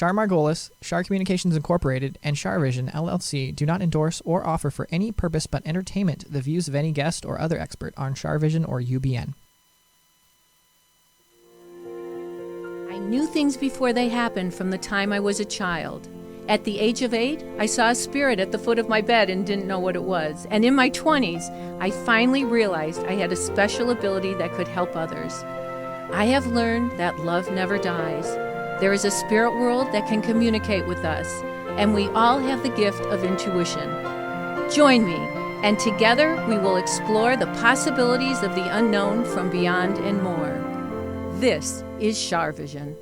Char Margolis, Char Communications Incorporated, and CharVision LLC do not endorse or offer for any purpose but entertainment the views of any guest or other expert on CharVision or UBN. I knew things before they happened from the time I was a child. At the age of 8, I saw a spirit at the foot of my bed and didn't know what it was. And in my 20s, I finally realized I had a special ability that could help others. I have learned that love never dies. There is a spirit world that can communicate with us, and we all have the gift of intuition. Join me, and together we will explore the possibilities of the unknown from beyond and more. This is CharVision.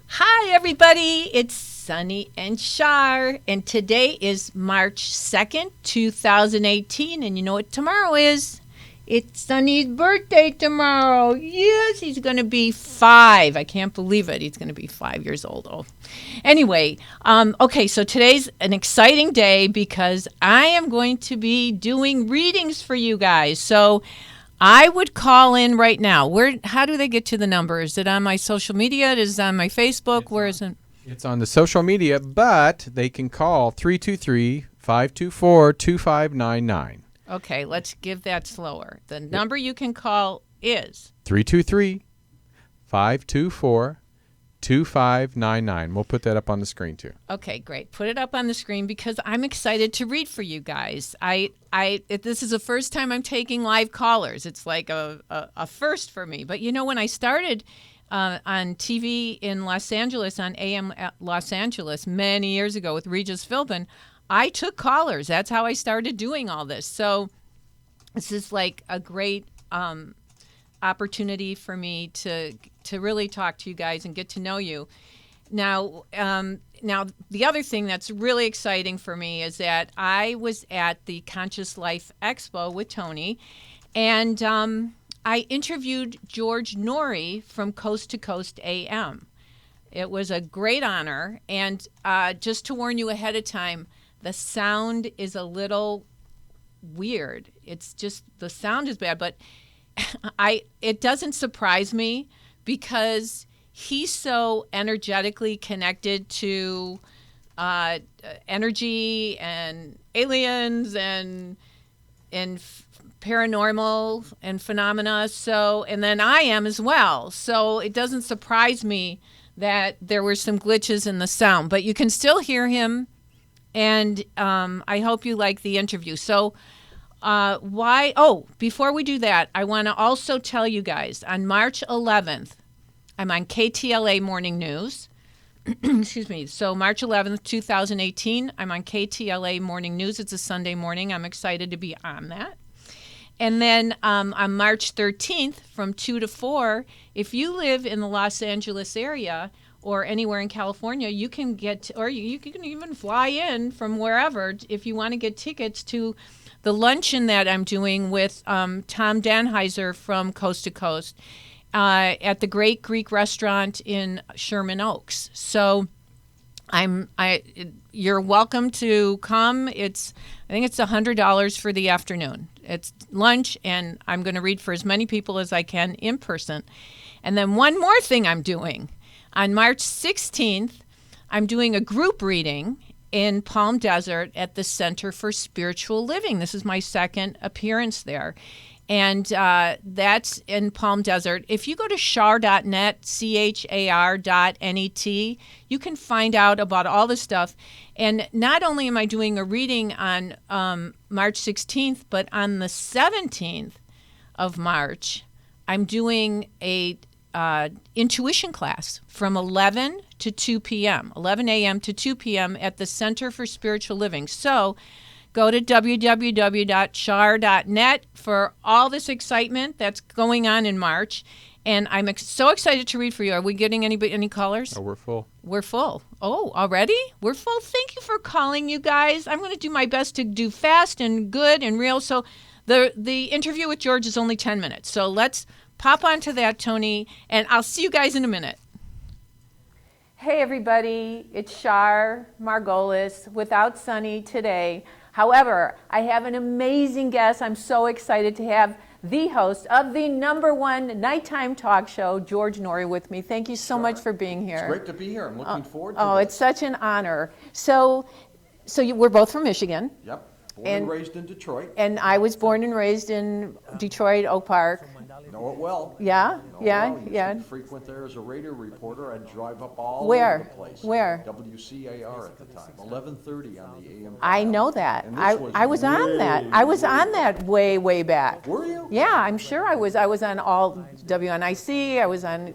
Hi, everybody. It's Sunny and Char, and today is March 2nd, 2018, and you know what tomorrow is? It's Sunny's birthday tomorrow. Yes, he's going to be 5. I can't believe it. He's going to be 5 years old. Oh. Anyway, okay, so today's an exciting day because I am going to be doing readings for you guys. So I would call in right now. How do they get to the number? Is it on my social media? Is it on my Facebook? Where is it? It's on the social media, but they can call 323-524-2599. Okay, let's give that slower. The number you can call is 323-524-2599. We'll put that up on the screen too. Okay, great. Put it up on the screen because I'm excited to read for you guys. This is the first time I'm taking live callers. It's like a first for me. But you know, when I started on TV in Los Angeles, on AM Los Angeles, many years ago with Regis Philbin, I took callers. That's how I started doing all this. So this is like a great opportunity for me to really talk to you guys and get to know you. Now, the other thing that's really exciting for me is that I was at the Conscious Life Expo with Tony, and I interviewed George Noory from Coast to Coast AM. It was a great honor, and just to warn you ahead of time, the sound is a little weird. It's just, the sound is bad, but it doesn't surprise me because he's so energetically connected to energy and aliens and paranormal and phenomena. So, and then I am as well. So it doesn't surprise me that there were some glitches in the sound, but you can still hear him. And I hope you like the interview. So before we do that, I want to also tell you guys, on March 11th, I'm on KTLA Morning News. Excuse me. So March 11th, 2018, I'm on KTLA Morning News. It's a Sunday morning. I'm excited to be on that. And then on March 13th, from 2 to 4, if you live in the Los Angeles area or anywhere in California, you can get, or you can even fly in from wherever if you want to get tickets to the luncheon that I'm doing with Tom Danheiser from Coast to Coast at the Great Greek Restaurant in Sherman Oaks. So you're welcome to come. I think it's $100 for the afternoon. It's lunch, and I'm going to read for as many people as I can in person. And then one more thing I'm doing. On March 16th, I'm doing a group reading in Palm Desert at the Center for Spiritual Living. This is my second appearance there. And that's in Palm Desert. If you go to char.net, char.net, you can find out about all this stuff. And not only am I doing a reading on March 16th, but on the 17th of March, I'm doing a intuition class from 11 to 2 p.m., 11 a.m. to 2 p.m. at the Center for Spiritual Living. So go to www.char.net for all this excitement that's going on in March. And I'm so excited to read for you. Are we getting any callers? Oh, we're full. We're full. Oh, already? We're full. Thank you for calling, you guys. I'm going to do my best to do fast and good and real. So the interview with George is only 10 minutes. So let's pop onto that, Tony, and I'll see you guys in a minute. Hey, everybody. It's Char Margolis without Sunny today. However, I have an amazing guest I'm so excited to have the host of the #1 nighttime talk show, George Noory, with me. Thank you so much for being here. It's great to be here. I'm looking forward to Oh, this. it's such an honor. So we're both from Michigan. Yep. Born and raised in Detroit. And I was born and raised in Detroit, Oak Park. Know it well. Yeah, Know it yeah, well. Used yeah. to frequent there as a radio reporter. I'd drive up all Where? over the place. Where? WCAR at the time, 11:30 on the AM. I know that. And this was I was on that. I was on that way back. Were you? Yeah, I'm sure I was. I was on all WNIC. I was on.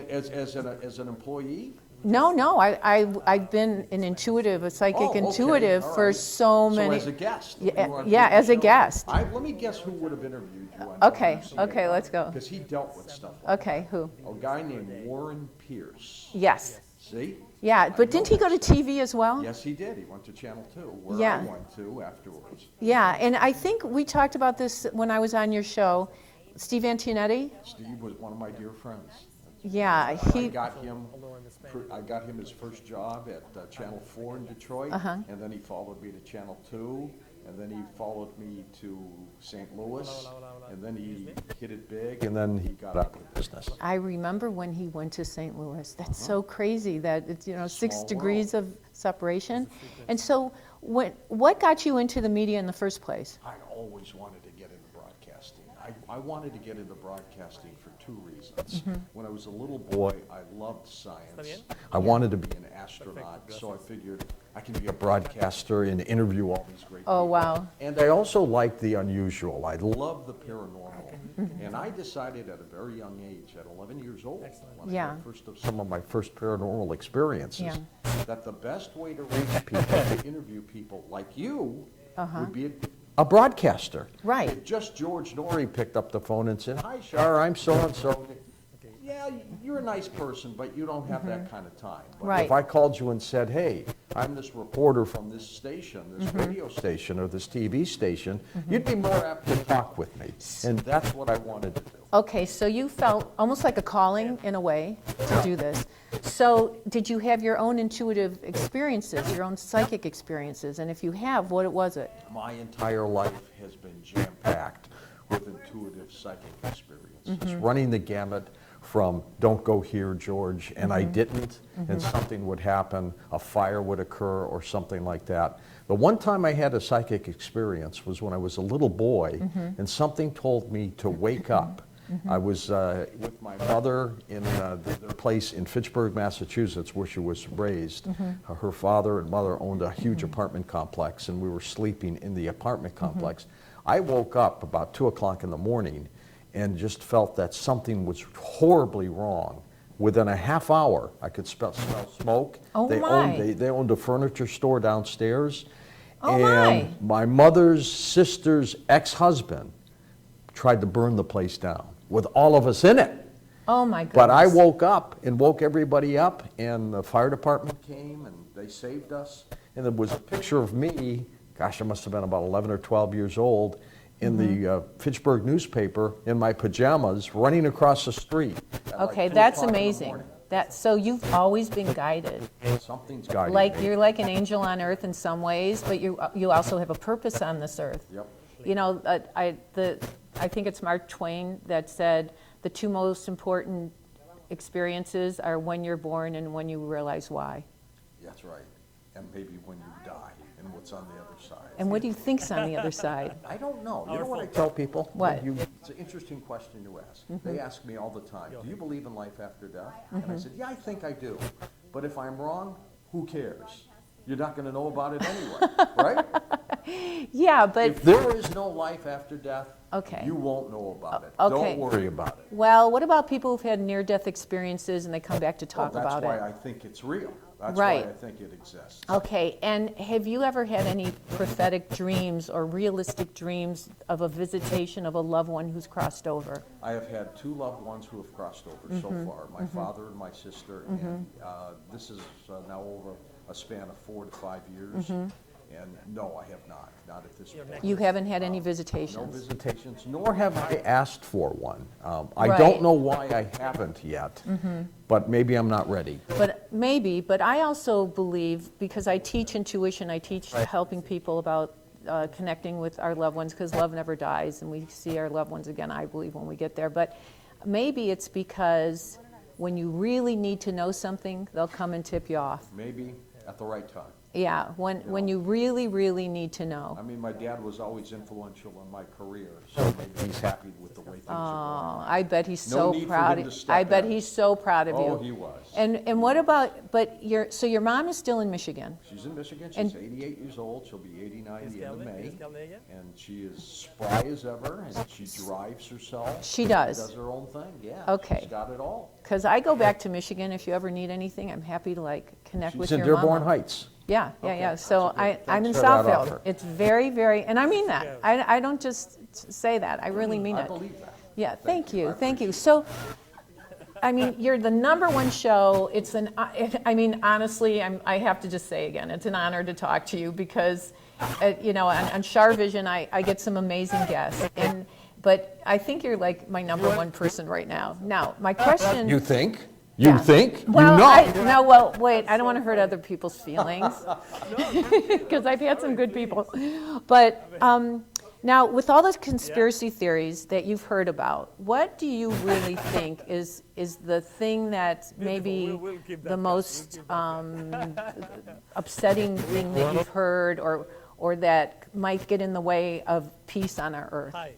As an employee? No. I've been an intuitive, a psychic Oh, okay. intuitive All for right. so many. So as a guest? Yeah, as a guest. Let me guess who would have interviewed you on Okay, let's go. Because he dealt with stuff like Okay, who? a guy named Warren Pierce. Yes. See? Yeah, but didn't he go to TV as well? Yes, he did. He went to Channel 2, where Yeah. I went to afterwards. Yeah, and I think we talked about this when I was on your show. Steve Antonetti? Steve was one of my dear friends. Yeah, I got him his first job at Channel 4 in Detroit, and then he followed me to Channel 2, and then he followed me to St. Louis, and then he hit it big, and then he got out of business. I remember when he went to St. Louis. That's so crazy that it's 6 degrees of separation. And so, what got you into the media in the first place? I always wanted to get into broadcasting. I wanted to get into broadcasting for two reasons. When I was a little boy, I loved science. I wanted to be an astronaut, so I figured I can be a broadcaster and interview all these great Oh, people. wow. And I also liked the unusual. I love the paranormal. And I decided at a very young age, at 11 years old, when I had some of my first paranormal experiences, that the best way to reach people, to interview people like you, would be a broadcaster. Right. If just George Noory picked up the phone and said, "Hi, Char, I'm so-and-so." Yeah, you're a nice person, but you don't have that kind of time. But Right. if I called you and said, "Hey, I'm this reporter from this station, this radio station, or this TV station," you'd be more apt to talk with me. And that's what I wanted to do. Okay, so you felt almost like a calling in a way to do this. So did you have your own intuitive experiences, your own psychic experiences? And if you have, what was it? My entire life has been jam-packed with intuitive psychic experiences, running the gamut from "don't go here, George," and I didn't, and something would happen, a fire would occur or something like that. The one time I had a psychic experience was when I was a little boy, and something told me to wake up. I was with my mother in their place in Fitchburg, Massachusetts, where she was raised. Her father and mother owned a huge apartment complex, and we were sleeping in the apartment complex. I woke up about 2 o'clock in the morning and just felt that something was horribly wrong. Within a half hour, I could smell smoke. Oh, They owned a furniture store downstairs. Oh, and my mother's sister's ex-husband tried to burn the place down with all of us in it. Oh, my goodness. But I woke up and woke everybody up, and the fire department came, and they saved us. And there was a picture of me, gosh, I must have been about 11 or 12 years old, in the Fitchburg newspaper in my pajamas running across the street. at like Okay, 2 that's o'clock in the amazing. morning. So you've always been guided. Something's guiding Like me. you're like an angel on earth in some ways, but you also have a purpose on this earth. Yep. You know, I think it's Mark Twain that said the two most important experiences are when you're born and when you realize why. That's right. And maybe when you die and what's on the other side. And what do you think's on the other side? I don't know. You know what I tell people? What? It's an interesting question to ask. They ask me all the time, "Do you believe in life after death?" And I said, "Yeah, I think I do. But if I'm wrong, who cares? You're not going to know about it anyway, right? Yeah, but If there is no life after death, Okay. you won't know about it. Okay. Don't worry about it. well, what about people who've had near-death experiences and they come back to talk Well, about that's it? why I think it's real. That's Right. why I think it exists. Okay, and have you ever had any prophetic dreams or realistic dreams of a visitation of a loved one who's crossed over? I have had two loved ones who have crossed over so far, my father and my sister, and this is now over a span of 4 to 5 years. And no, I have not at this point. You haven't had any No visitations? visitations, nor have I asked for one. I Right. don't know why I haven't yet, but maybe I'm not ready. But I also believe, because I teach intuition, I teach helping people about connecting with our loved ones, because love never dies, and we see our loved ones again, I believe, when we get there. But maybe it's because when you really need to know something, they'll come and tip you off. Maybe at the right time. Yeah, when you really, really need to know. I mean, my dad was always influential in my career, so maybe he's happy with the way things are going. I bet he's No so need for proud him of to you. step I bet in. he's so proud of you. Oh, he was. And what about, but your mom is still in Michigan. She's in Michigan. And- She's 88 years old. She'll be 89 at the end of May. And she is spry as ever, and she drives herself. She does. She does her own thing, yeah. Okay. She's got it all. Because I go back to Michigan if you ever need anything. I'm happy to connect with She's your in mama. Dearborn Heights. Yeah. Okay, So that's good. I'm in Thanks for that Southfield. offer. It's very, very, and I mean that. I don't just say that. I really mean I it. believe that. Yeah, thank you. I Thank you. appreciate So, I mean, you're the #1 show. It's I mean, honestly, I have to just say again, it's an honor to talk to you because, on CharVision, I get some amazing guests. But I think you're like my #1 person right now. Now, my question. You think? Yeah. You think? Well, you know. well, wait, I don't want to hurt other people's feelings because I've had some good people. But now, with all the conspiracy theories that you've heard about, what do you really think is the thing that maybe the most upsetting thing that you've heard or that might get in the way of peace on our earth? Hi,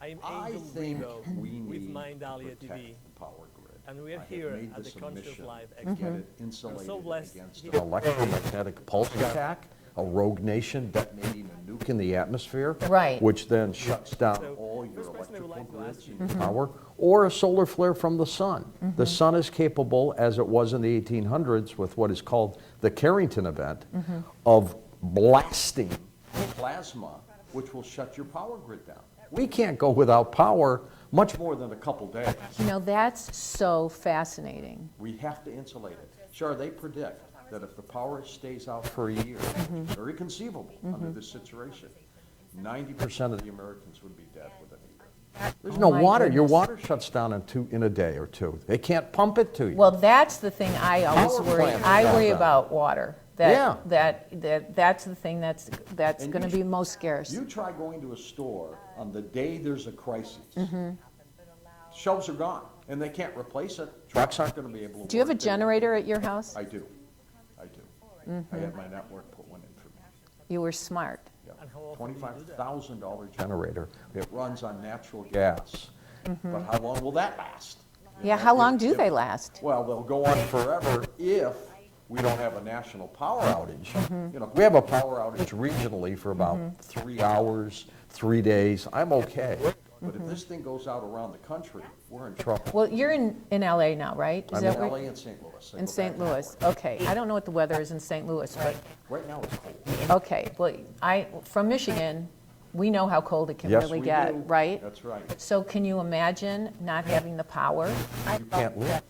I'm I Angel think Rigo we with need Mindalia to TV. protect the power grid. And we are I have here made at this the a Conscious mission Live to get it insulated blessed against he- an electromagnetic pulse attack, a rogue nation detonating a nuke in the atmosphere, Right. which then shuts down So, all your first question I would electrical like to grids ask you- and your power, or a solar flare from the sun. The sun is capable, as it was in the 1800s with what is called the Carrington event, of blasting plasma, which will shut your power grid down. We can't go without power much more than a couple days. That's so fascinating. We have to insulate it. Char, they predict that if the power stays out for a year, very conceivable under this situation, 90% of the Americans would be dead within a year. There's no my water. Your goodness. water shuts down in a day or two. They can't pump it to you. Well, that's the thing I always Power worry. plants I shut worry down. about water. Yeah. That's the thing that's And going to you be most scarce. You try going to a store on the day there's a crisis. Shelves are gone, and they can't replace it. Trucks aren't going to be able to. Do you have a work. They- generator at your house? I do. I had my network put one in for me. You were smart. Yeah. And how often do you do that? $25,000 generator. It runs on natural gas. But how long will that last? Yeah, how long do If- they last? Well, they'll go on forever if we don't have a national power outage. We have a power outage regionally for about 3 hours, 3 days. I'm okay. But if this thing goes out around the country, we're in trouble. Well, you're in LA now, right? Is I'm that in where- LA and St. Louis. I In go St. back and Louis. forth. Okay. I don't know what the weather is in St. Louis, but Right now it's cold. okay. Well, from Michigan, we know how cold it can Yes, really we get, do. right? That's right. So can you imagine not having the power? You can't live.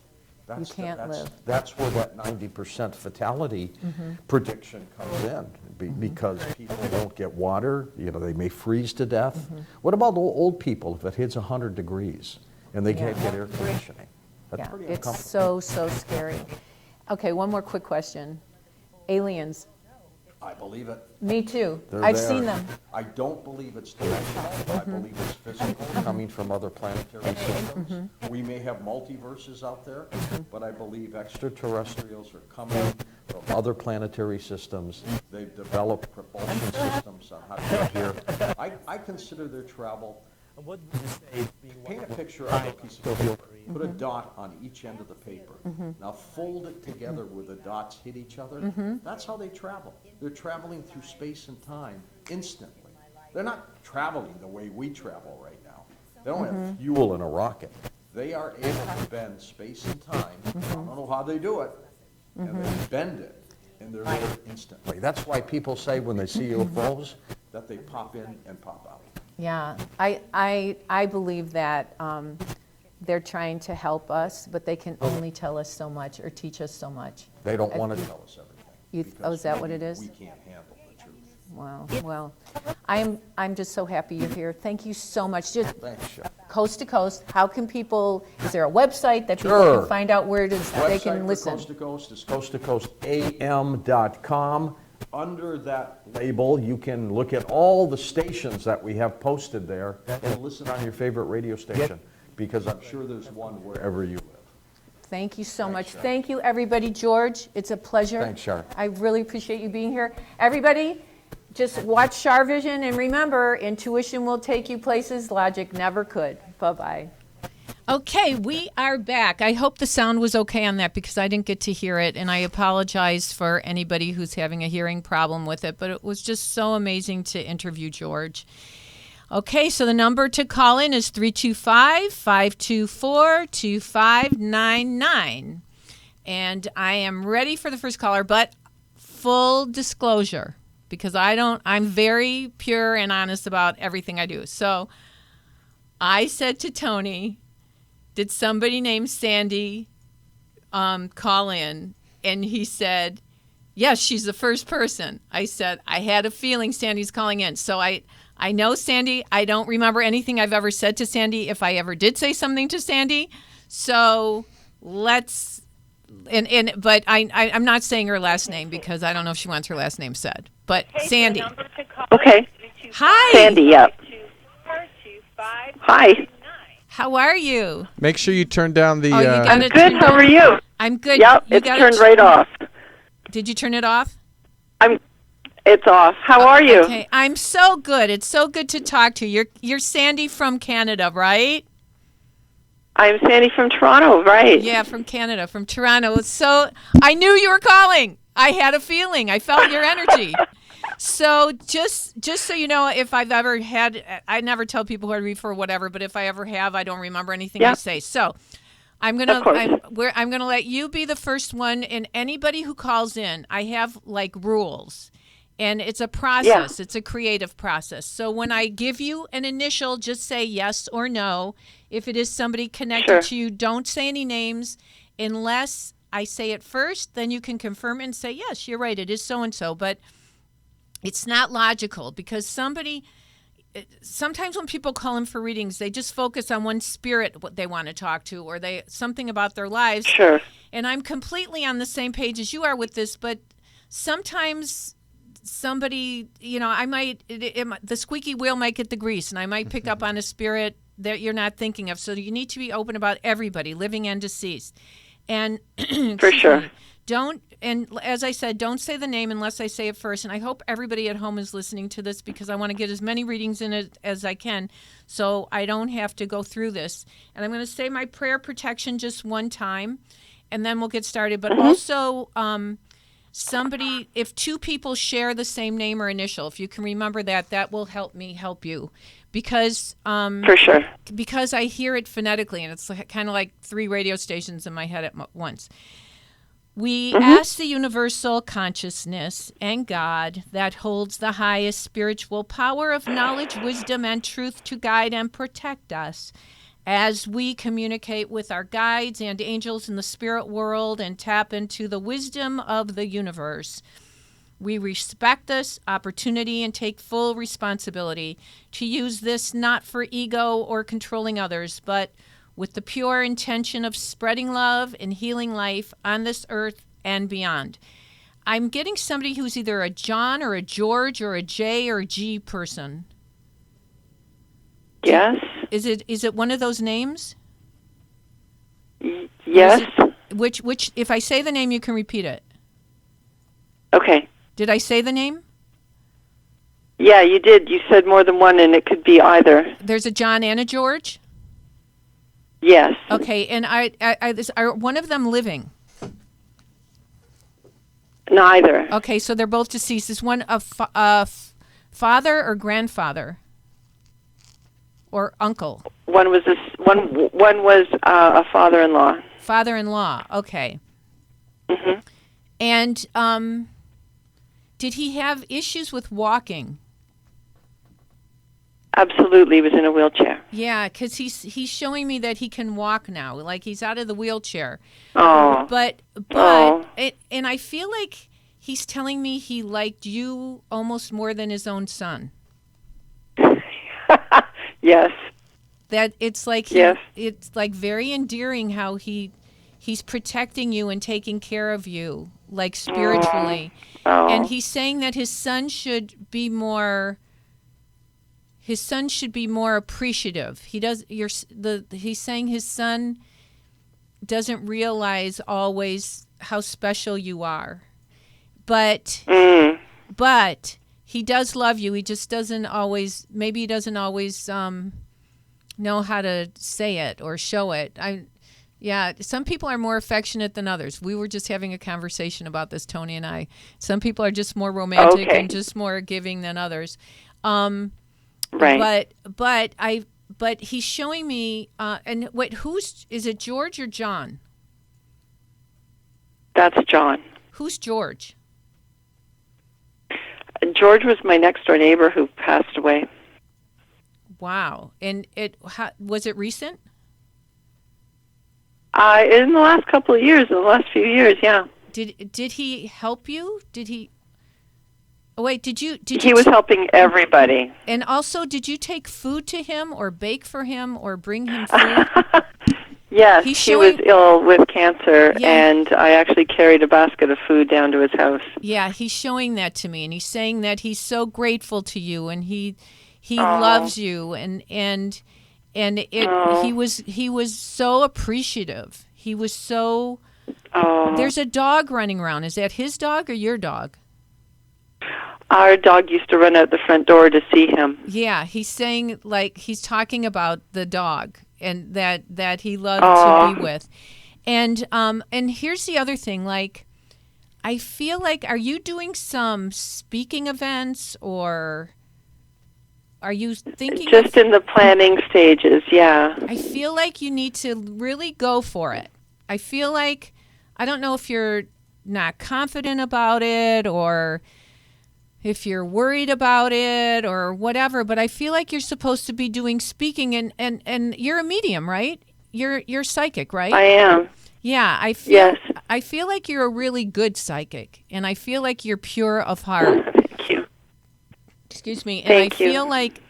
That's can't live. That's where that 90% fatality prediction comes in, because people don't get water, they may freeze to death. What about old people if it hits 100 degrees and they can't get air conditioning? That's Yeah, pretty it's uncomfortable. so scary. Okay, one more quick question. Aliens. I believe it. Me too. They're I've there. seen them. I don't believe it's dimensional. I believe it's physical, coming from other planetary systems. We may have multiverses out there, but I believe extraterrestrials are coming from other planetary systems. They've developed propulsion systems on how to get here. I consider their travel. And what would you say being one Paint of a picture of a piece of paper. Put a dot on each end of the paper. Now fold it together where the dots hit each other. That's how they travel. They're traveling through space and time instantly. They're not traveling the way we travel right now. They don't have fuel in a rocket. They are able to bend space and time. I don't know how they do it. And they bend it, and they're there instantly. That's why people say when they see UFOs that they pop in and pop out. Yeah, I believe that they're trying to help us, but they can only tell us so much or teach us so much. They don't want to tell us everything. Is that what it is? We can't handle the truth. Wow. Well, I'm just so happy you're here. Thank you so much. Just Thanks, Chef. coast to coast. How can people? Is there a website that people Sure. can find out where it is they Website can for listen? Coast to Coast is coasttocoastam.com. under that label, you can look at all the stations that we have posted there and listen on your favorite radio station, because I'm sure there's one wherever you live. Thank you so much. Char. Thank you, everybody. George, it's a pleasure. Thanks, Char. I really appreciate you being here. Everybody, just watch CharVision, and remember, intuition will take you places logic never could. Bye-bye. Okay, we are back. I hope the sound was okay on that because I didn't get to hear it, and I apologize for anybody who's having a hearing problem with it, but it was just so amazing to interview George. Okay, so the number to call in is 325-524-2599. And I am ready for the first caller, but full disclosure, because I'm very pure and honest about everything I do. So I said to Tony, did somebody named Sandy call in? And he said, yes, she's the first person. I said, I had a feeling Sandy's calling in. So I know Sandy. I don't remember anything I've ever said to Sandy, if I ever did say something to Sandy. So let's, but I'm not saying her last name because I don't know if she wants her last name said. But Sandy. Okay. Hi. Sandy, yep. Hi. How are you? Make sure you turn down the. Oh, you got I'm it good. turned How on? are you? I'm good. Yep, You it's got turned it right off. Did you turn it off? It's off. How are you? Okay, I'm so good. It's so good to talk to you. You're Sandy from Canada, right? I'm Sandy from Toronto, right? Yeah, from Canada, from Toronto. So I knew you were calling. I had a feeling. I felt your energy. So just so you know, if I've ever had, I never tell people who I read for whatever, but if I ever have, I don't remember anything I say. So I'm gonna let you be the first one, and anybody who calls in, I have like rules. And it's a process. Yeah. It's a creative process. So when I give you an initial, just say yes or no. If it is somebody connected to you, don't say any names unless I say it first. Then you can confirm and say, yes, you're right, it is so-and-so. But it's not logical because sometimes when people call in for readings, they just focus on one spirit what they want to talk to, or something about their lives. Sure. And I'm completely on the same page as you are with this, but sometimes somebody, the squeaky wheel might get the grease, and I might pick up on a spirit that you're not thinking of. So you need to be open about everybody, living and deceased. And for sure. And as I said, don't say the name unless I say it first. And I hope everybody at home is listening to this because I want to get as many readings in it as I can so I don't have to go through this. And I'm going to say my prayer protection just one time, and then we'll get started. But also, if two people share the same name or initial, if you can remember that will help me help you. Because for sure. Because I hear it phonetically, and it's kind of like 3 radio stations in my head at once. We ask the universal consciousness and God that holds the highest spiritual power of knowledge, wisdom, and truth to guide and protect us as we communicate with our guides and angels in the spirit world and tap into the wisdom of the universe. We respect this opportunity and take full responsibility to use this not for ego or controlling others, but with the pure intention of spreading love and healing life on this earth and beyond. I'm getting somebody who's either a John or a George or a J or a G person. Yes. Is it one of those names? Yes. Which if I say the name, you can repeat it. Okay. Did I say the name? Yeah, you did. You said more than one, and it could be either. There's a John and a George? Yes. Okay, and are one of them living? Neither. Okay, so they're both deceased. Is one a father or grandfather? Or uncle? One was a father-in-law. Father-in-law. Okay. Mm-hmm. And did he have issues with walking? Absolutely, he was in a wheelchair. Yeah, because he's showing me that he can walk now, like he's out of the wheelchair. Oh. But and I feel like he's telling me he liked you almost more than his own son. Yes. That it's like yes. It's like very endearing how he He's protecting you and taking care of you, like spiritually. Oh. And he's saying that his son should be more appreciative. He's saying his son doesn't realize always how special you are. But he does love you. He just doesn't always know how to say it or show it. Some people are more affectionate than others. We were just having a conversation about this, Tony and I. Some people are just more romantic and just more giving than others. Right. But he's showing me and wait, is it George or John? That's John. Who's George? George was my next door neighbor who passed away. Wow. And was it recent? In the last couple of years, in the last few years, yeah. Did he help you? Did he? Oh wait, did you? He was helping everybody. And also, did you take food to him, or bake for him, or bring him food? Yes, he was ill with cancer, and I actually carried a basket of food down to his house. Yeah, he's showing that to me, and he's saying that he's so grateful to you, and he loves you, and he was so appreciative. He was so. There's a dog running around. Is that his dog or your dog? Our dog used to run out the front door to see him. Yeah, he's saying, like, he's talking about the dog and that he loved to be with. And here's the other thing, like, I feel like, are you doing some speaking events, or are you thinking? Just in the planning stages, yeah. I feel like you need to really go for it. I feel like, I don't know if you're not confident about it, or if you're worried about it or whatever, but I feel like you're supposed to be doing speaking, and you're a medium, right? You're psychic, right? I am. Yeah, I feel like you're a really good psychic, and I feel like you're pure of heart. Thank you. Excuse me. And Thank you. Feel like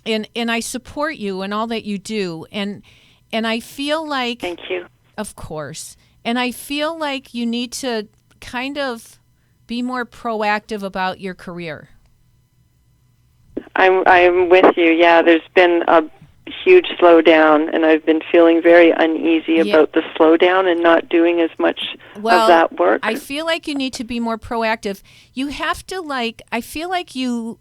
and I support you in all that you do, and I feel like, thank you. Of course. And I feel like you need to kind of be more proactive about your career. I'm with you. Yeah, there's been a huge slowdown, and I've been feeling very uneasy about the slowdown and not doing as much of that work. I feel like you need to be more proactive. You have to, I feel like you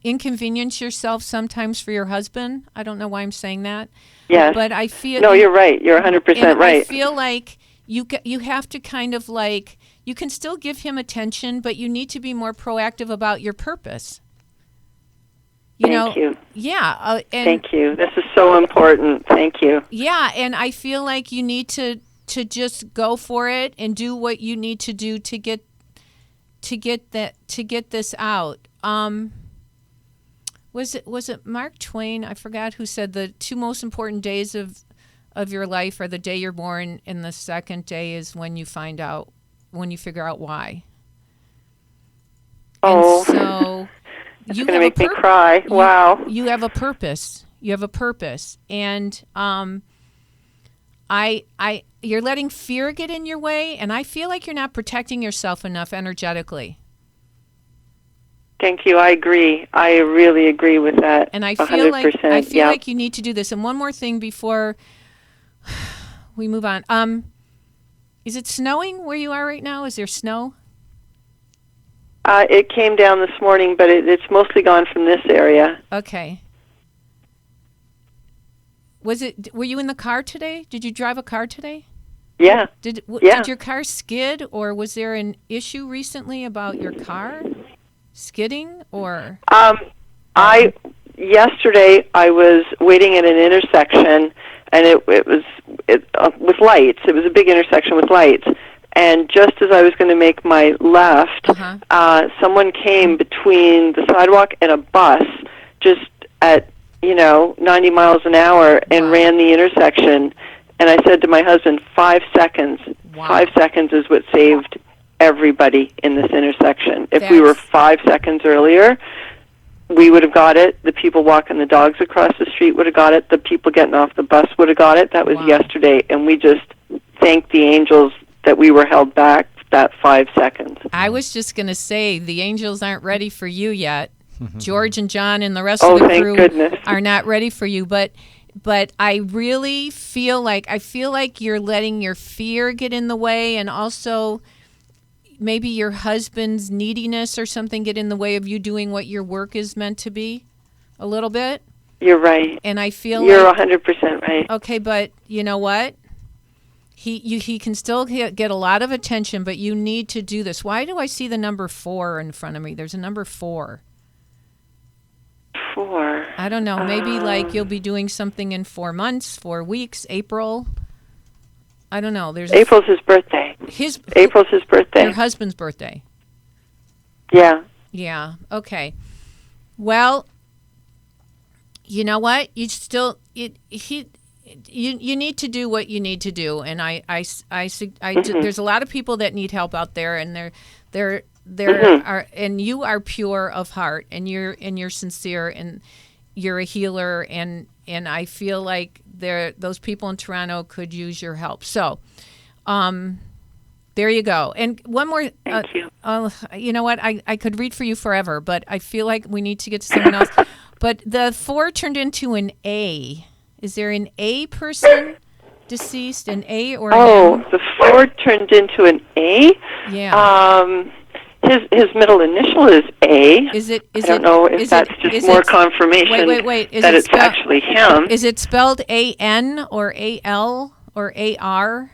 inconvenience yourself sometimes for your husband. I don't know why I'm saying that. Yes. But I feel... No, you're right. You're 100% right. I feel like you have to kind of you can still give him attention, but you need to be more proactive about your purpose. Thank you. Yeah. Thank you. This is so important. Thank you. Yeah, and I feel like you need to just go for it and do what you need to do to get this out. Was it Mark Twain? I forgot who said the two most important days of your life are the day you're born, and the second day is when you figure out why. Oh. And so it's going to make me cry. Wow. You have a purpose. You have a purpose. And you're letting fear get in your way, and I feel like you're not protecting yourself enough energetically. Thank you. I agree. I really agree with that. And I feel 100%, like you need to do this. And one more thing before we move on. Is it snowing where you are right now? Is there snow? It came down this morning, but it's mostly gone from this area. Okay. Were you in the car today? Did you drive a car today? Yeah. Did your car skid, or was there an issue recently about your car skidding, or? Yesterday I was waiting at an intersection, and it was with lights. It was a big intersection with lights. And just as I was going to make my left, someone came between the sidewalk and a bus just at, 90 miles an hour and ran the intersection. And I said to my husband, 5 seconds. Wow. 5 seconds is what saved everybody in this intersection. If we were 5 seconds earlier, we would have got it. The people walking the dogs across the street would have got it. The people getting off the bus would have got it. That was yesterday, and we just thanked the angels that we were held back that 5 seconds. I was just going to say, the angels aren't ready for you yet. George and John and the rest of the crew are not ready for you, but I really feel like you're letting your fear get in the way, and also maybe your husband's neediness or something get in the way of you doing what your work is meant to be a little bit. You're right. And I feel you're like 100% right. Okay, but you know what? He can still get a lot of attention, but you need to do this. Why do I see the number 4 in front of me? There's a number 4. 4. I don't know. Maybe like you'll be doing something in 4 months, 4 weeks, April. I don't know. April's his birthday. April's his birthday. Your husband's birthday. Yeah. Yeah. Okay. Well, you know what? You need to do what you need to do, and there's a lot of people that need help out there, and there are, and you are pure of heart, and you're sincere, and you're a healer, and I feel like those people in Toronto could use your help. So, there you go. And one more. Thank you. You know what? I could read for you forever, but I feel like we need to get to someone else. But the 4 turned into an A. Is there an A person deceased, an A or an M? The 4 turned into an A? Yeah. His middle initial is A. I don't know if that's just more confirmation wait. that it's actually him. Is it spelled A-N or A-L or A-R?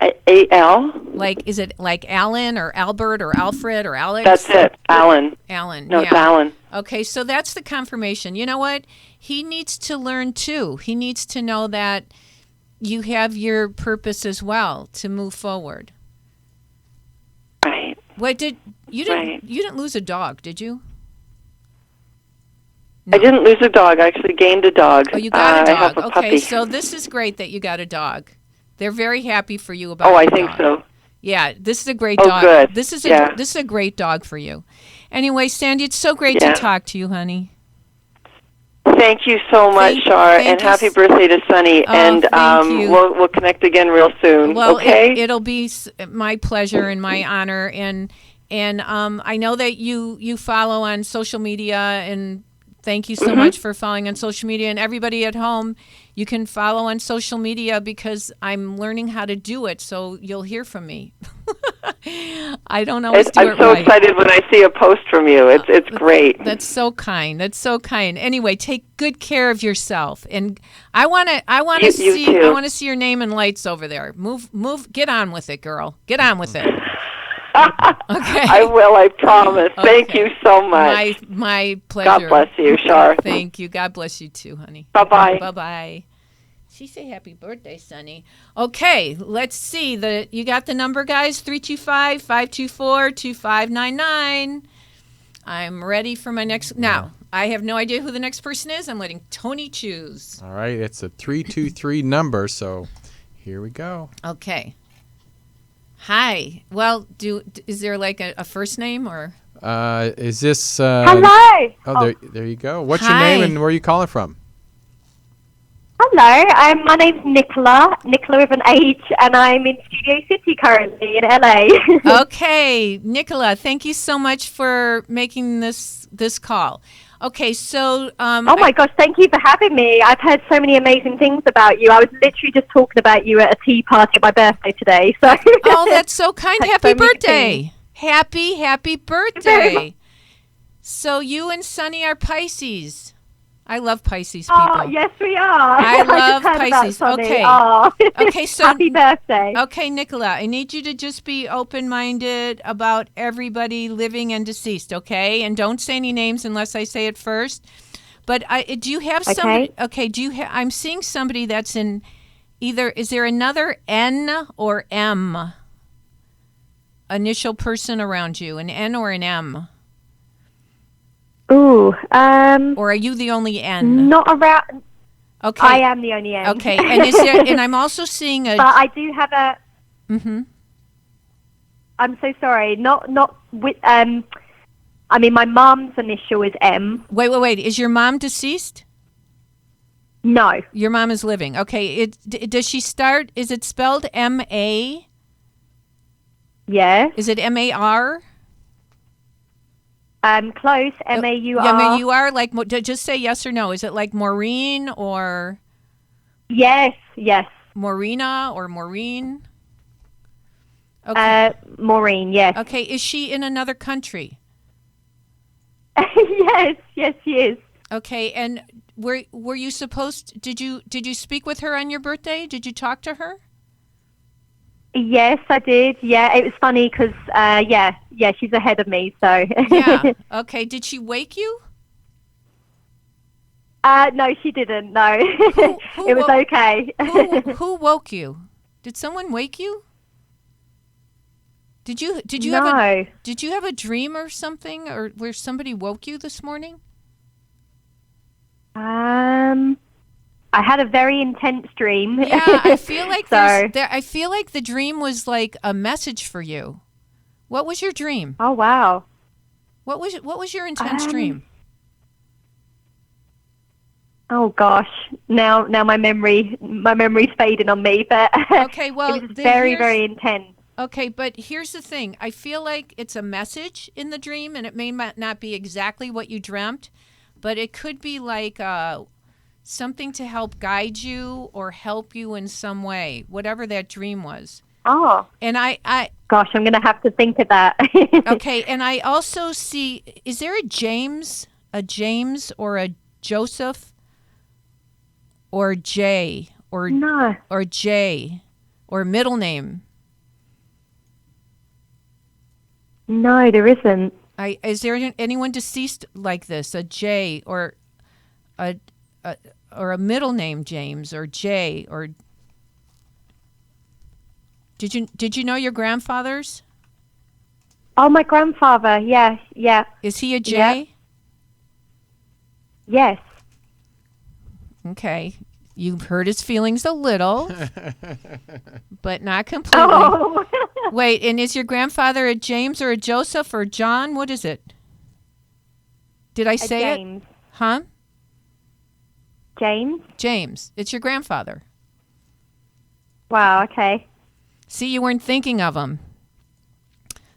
A-L? Like, is it like Alan or Albert or Alfred or Alex? That's it, Alan. Alan. No, it's Alan. Okay, so that's the confirmation. You know what? He needs to learn too. He needs to know that you have your purpose as well to move forward. Right. Wait, you didn't lose a dog, did you? No. I didn't lose a dog. I actually gained a dog. Oh, you got a dog. I have a Okay, puppy. so this is great that you got a dog. They're very happy for you about. Oh, I your think dog. so. Yeah, this is a great dog. Good. This is a great dog for you. Anyway, Sandy, it's so great to talk to you, honey. Thank you so much, Char, and happy birthday to Sunny. And thank you. We'll connect again real soon. Well, okay? It'll be my pleasure and my honor, and I know that you follow on social media, and thank you so much for following on social media. And everybody at home, you can follow on social media because I'm learning how to do it, so you'll hear from me. I don't always do it right. I'm so excited when I see a post from you. It's great. That's so kind. That's so kind. Anyway, take good care of yourself. And I want to see your name and lights over there. Move. Get on with it, girl. Get on with it. Okay. I will. I promise. Okay. Thank you so much. My pleasure. God bless you, Char. Thank you. God bless you too, honey. Bye-bye. Bye-bye. She say happy birthday, Sonny. Okay, let's see. You got the number, guys? 325-524-2599. I'm ready for my next. Now, I have no idea who the next person is. I'm letting Tony choose. All right, it's a 323 number, so here we go. Okay. Hi. Well, is there like a first name or? Is this? Hello. Oh, there you go. What's Hi. your name and where are you calling from? Hello, my name's Nicola with an H, and I'm in Studio City currently in LA. Okay, Nicola, thank you so much for making this call. Okay, so oh my gosh, thank you for having me. I've heard so many amazing things about you. I was literally just talking about you at a tea party at my birthday today. So oh, that's so kind. Happy birthday. Happy birthday. So you and Sunny are Pisces. I love Pisces people. Oh, yes, we are. I love just heard Pisces. about Sonny. Okay. Oh. Okay, so happy birthday. Okay, Nicola, I need you to just be open-minded about everybody living and deceased, okay? And don't say any names unless I say it first. But do you have somebody? Okay, I'm seeing somebody that's in either. Is there another N or M initial person around you? An N or an M? Ooh. Or are you the only N? Not around. Okay. I am the only N. Okay, and is there? And I'm also seeing a. But I do have a. Mm-hmm. I'm so sorry. Not with I mean, my mum's initial is M. Wait. Is your mom deceased? No. Your mom is living. Okay. Does she start? Is it spelled M-A? Yes. Is it M-A-R? Close. M-A-U-R. M-A-U-R? Like, just say yes or no. Is it like Maureen or Yes. Maureen? Okay. Maureen, yes. Okay. Is she in another country? Yes, she is. Okay. And were you supposed? Did you speak with her on your birthday? Did you talk to her? Yes, I did. Yeah, it was funny because, she's ahead of me, so. Yeah. Okay. Did she wake you? No, she didn't, no. Who It was okay. Who woke you? Did someone wake you? Did you No. have a dream or something, or where somebody woke you this morning? I had a very intense dream. Yeah, I feel like So- I feel like the dream was like a message for you. What was your dream? Oh, wow. What was your intense dream? Oh gosh, now my memory's fading on me, but Okay, well, it was very intense. Okay, but here's the thing. I feel like it's a message in the dream, and it may not be exactly what you dreamt, but it could be like something to help guide you or help you in some way, whatever that dream was. Oh, And I gosh, I'm gonna have to think of that. okay, and I also see, is there a James or a Joseph or J or No. or J or middle name? No, there isn't. Is there anyone deceased like this? A J or a middle name James or J or Did you know your grandfather's? Oh, my grandfather. Yeah. Is he a J? Yeah. Yes. Okay. You've hurt his feelings a little, but not completely. Oh. Wait, and is your grandfather a James or a Joseph or John? What is it? Did I say James. it? Huh? James. James. It's your grandfather. Wow. Okay. See, you weren't thinking of him.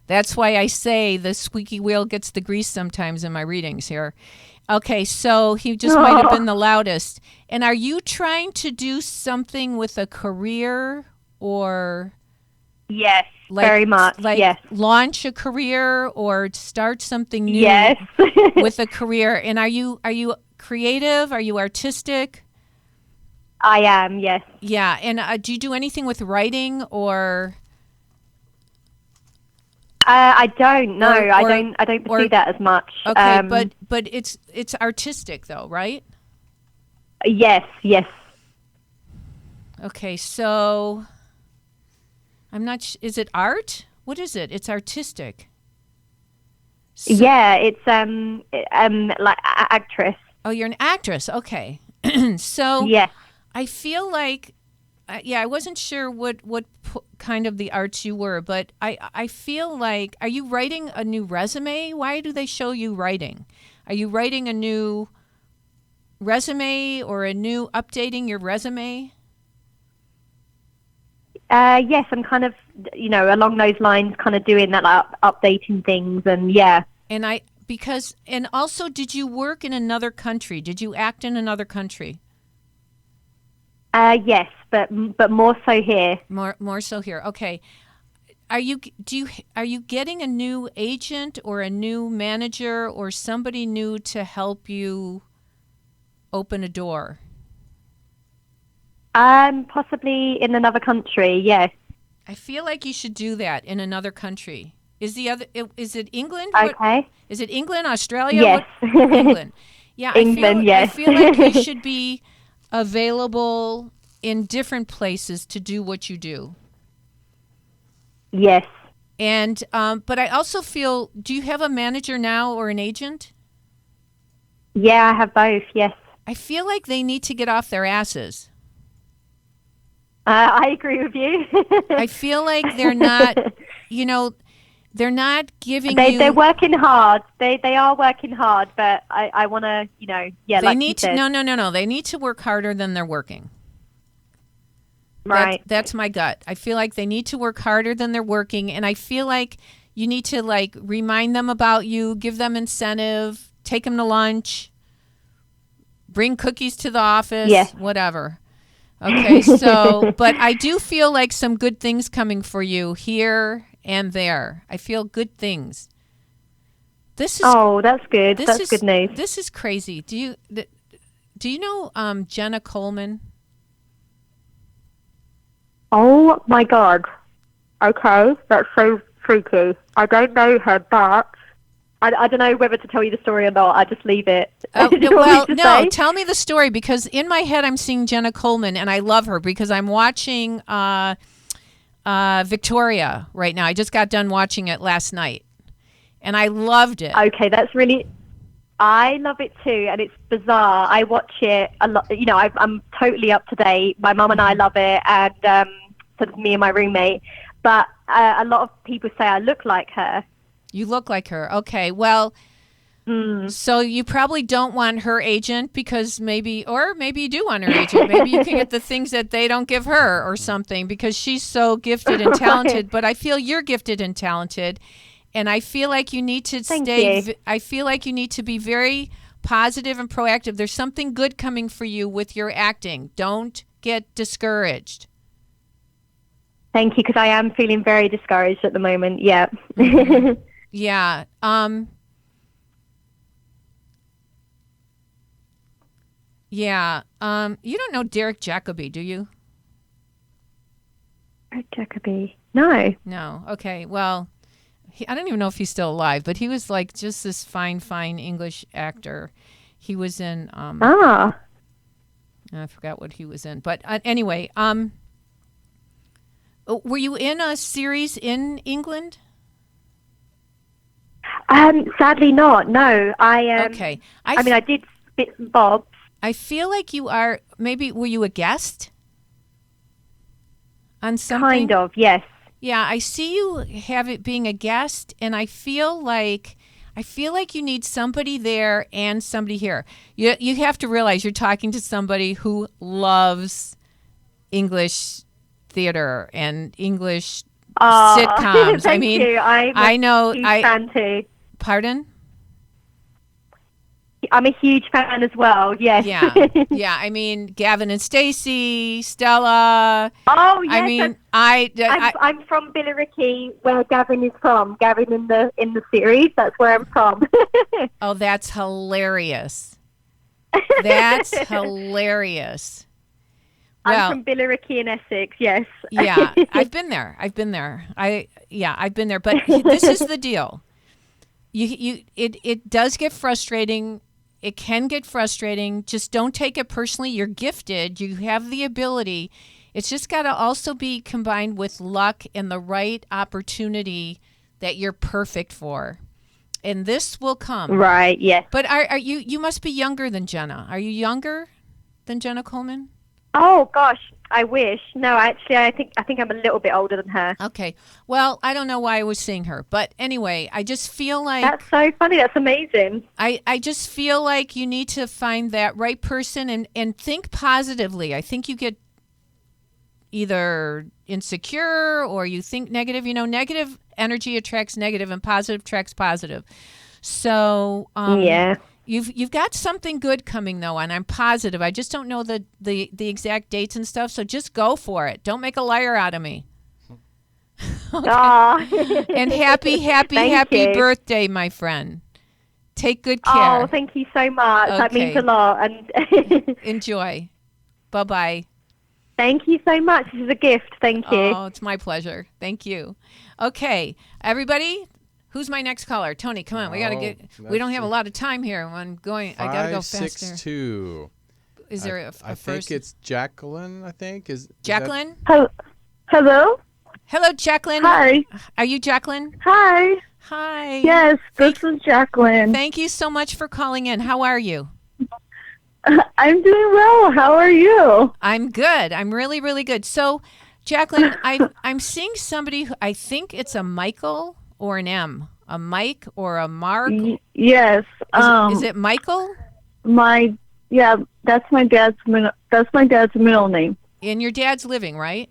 That's why I say the squeaky wheel gets the grease sometimes in my readings here. Okay, so he just might have been the loudest. And are you trying to do something with a career or Yes. like, very much. like Yes. launch a career or start something new Yes. with a career? And are you creative? Are you artistic? I am. Yes. Yeah, and do you do anything with writing or I don't know. Or- I don't pursue that as much. okay, but it's artistic though, right? Yes. Okay, so I'm not. Is it art? What is it? It's artistic. Yeah, it's like actress. Oh, you're an actress. Okay, so Yes. I feel like, I wasn't sure what kind of the arts you were, but I feel like, are you writing a new resume? Why do they show you writing? Are you writing a new resume or updating your resume? Yes, I'm kind of, along those lines, kind of doing that, like updating things, and yeah. And also, did you work in another country? Did you act in another country? Yes, but more so here. More so here. Okay. Are you getting a new agent or a new manager or somebody new to help you open a door? Possibly in another country. Yes. I feel like you should do that in another country. Is it England? Okay. Is it England, Australia? Yes. England. Yeah, England, yes. I feel like you should be available in different places to do what you do. Yes. And but I also feel, do you have a manager now or an agent? Yeah, I have both. Yes. I feel like they need to get off their asses. I agree with you. I feel like they're not, they're not giving you. They're working hard. They are working hard, but I want to, They like need you to. said. No. They need to work harder than they're working. Right. That's my gut. I feel like they need to work harder than they're working, and I feel like you need to remind them about you, give them incentive, take them to lunch, bring cookies to the office, Yeah. whatever. Okay, so but I do feel like some good things coming for you here and there. I feel good things. This is That's good. this That's is good news. This is crazy. Do you know Jenna Coleman? Oh my God. Okay, that's so freaky. I don't know her, but I don't know whether to tell you the story or not. I just leave it. Oh, Do you want well, me to no. say? Tell me the story, because in my head I'm seeing Jenna Coleman, and I love her because I'm watching Victoria right now. I just got done watching it last night, and I loved it. Okay, that's really. I love it too, and it's bizarre. I watch it a lot. I'm totally up to date. My mum and I love it, and so does me and my roommate. But a lot of people say I look like her. You look like her. Okay, well, so you probably don't want her agent because maybe you do want her agent. Maybe you can get the things that they don't give her or something, because she's so gifted and talented. But I feel you're gifted and talented, and I feel like you need to I feel like you need to be very positive and proactive. There's something good coming for you with your acting. Don't get discouraged. Thank you, because I am feeling very discouraged at the moment. Yeah. Yeah. Yeah. You don't know Derek Jacobi, do you? Jacoby. No. No. Okay. Well, I don't even know if he's still alive, but he was like just this fine English actor. He was in I forgot what he was in, but anyway, were you in a series in England? Sadly not. No. Okay. I mean, I did bits and bobs. I feel like you are. Maybe were you a guest on something? Kind of. Yes. Yeah, I see you have it being a guest, and I feel like you need somebody there and somebody here. You have to realize you're talking to somebody who loves English theater and English sitcoms. Thank you. I know. Huge fan too. Pardon? I'm a huge fan as well. Yes. Yeah. I mean, Gavin and Stacey, Stella. Oh yes. I mean, I'm from Billericay, where Gavin is from. Gavin in the series. That's where I'm from. Oh, that's hilarious. That's hilarious. Well, I'm from Billericay in Essex. Yes. Yeah, I've been there. I've been there. But this is the deal. It does get frustrating. It can get frustrating. Just don't take it personally. You're gifted. You have the ability. It's just got to also be combined with luck and the right opportunity that you're perfect for. And this will come. Right, yes. But are you must be younger than Jenna. Are you younger than Jenna Coleman? Oh gosh, I wish. No, actually, I think I'm a little bit older than her. Okay. Well, I don't know why I was seeing her, but anyway, I just feel like That's so funny. That's amazing. I just feel like you need to find that right person and think positively. I think you get either insecure or you think negative. Negative energy attracts negative and positive attracts positive. So yeah. You've got something good coming though, and I'm positive. I just don't know the exact dates and stuff. So just go for it. Don't make a liar out of me. Okay. And happy Thank you. birthday, my friend. Take good care. Oh, thank you so much. That Okay. means a lot. And Enjoy. Bye-bye. thank you so much. This is a gift. Thank you. Oh, it's my pleasure. Thank you. Okay, everybody. Who's my next caller? Tony, come on. We got to get. We don't have a lot of time here. I'm going. I got to go faster. 562. Is there a I first? think it's Jacqueline. I think is Jacqueline. Hello? Hello, Jacqueline. Hi. Are you Jacqueline? Hi. Hi. Yes, this is Jacqueline. Thank you so much for calling in. How are you? I'm doing well. How are you? I'm good. I'm really, really good. So, Jacqueline, I'm seeing somebody who I think it's a Michael or an M? A Mike or a Mark? Yes. Is it Michael? That's my dad's middle name. And your dad's living, right?